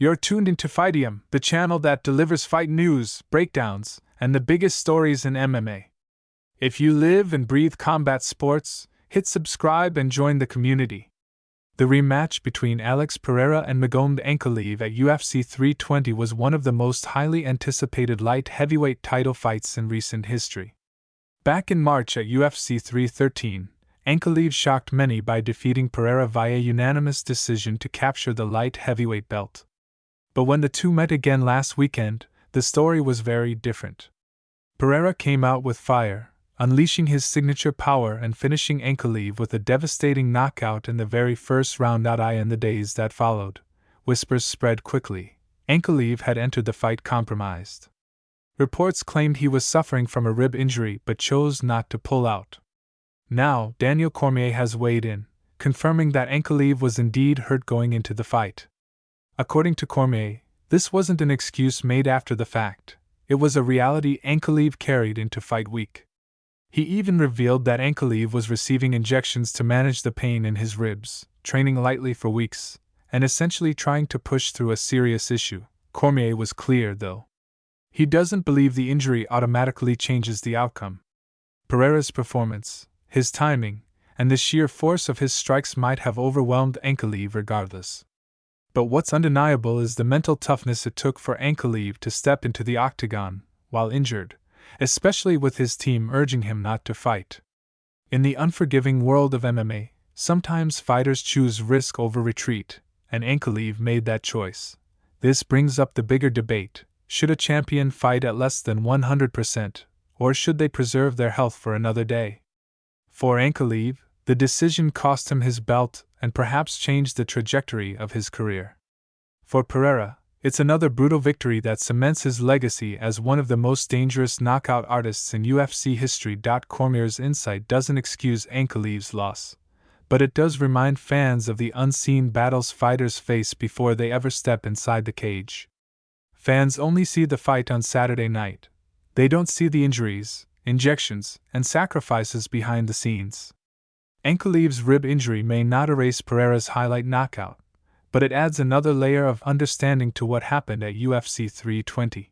You're tuned into FIGHTIUM, the channel that delivers fight news, breakdowns, and the biggest stories in MMA. If you live and breathe combat sports, hit subscribe and join the community. The rematch between Alex Pereira and Magomed Ankalaev at UFC 320 was one of the most highly anticipated light heavyweight title fights in recent history. Back in March at UFC 313, Ankalaev shocked many by defeating Pereira via unanimous decision to capture the light heavyweight belt. But when the two met again last weekend, the story was very different. Pereira came out with fire, unleashing his signature power and finishing Ankalaev with a devastating knockout in the very first round. In the days that followed, whispers spread quickly. Ankalaev had entered the fight compromised. Reports claimed he was suffering from a rib injury but chose not to pull out. Now, Daniel Cormier has weighed in, confirming that Ankalaev was indeed hurt going into the fight. According to Cormier, this wasn't an excuse made after the fact, it was a reality Ankalaev carried into fight week. He even revealed that Ankalaev was receiving injections to manage the pain in his ribs, training lightly for weeks, and essentially trying to push through a serious issue. Cormier was clear, though. He doesn't believe the injury automatically changes the outcome. Pereira's performance, his timing, and the sheer force of his strikes might have overwhelmed Ankalaev regardless. But what's undeniable is the mental toughness it took for Ankalaev to step into the octagon, while injured, especially with his team urging him not to fight. In the unforgiving world of MMA, sometimes fighters choose risk over retreat, and Ankalaev made that choice. This brings up the bigger debate: should a champion fight at less than 100%, or should they preserve their health for another day? For Ankalaev, the decision cost him his belt and perhaps changed the trajectory of his career. For Pereira, it's another brutal victory that cements his legacy as one of the most dangerous knockout artists in UFC history. Cormier's insight doesn't excuse Ankalaev's loss, but it does remind fans of the unseen battles fighters face before they ever step inside the cage. Fans only see the fight on Saturday night. They don't see the injuries, injections, and sacrifices behind the scenes. Ankalaev's rib injury may not erase Pereira's highlight knockout, but it adds another layer of understanding to what happened at UFC 320.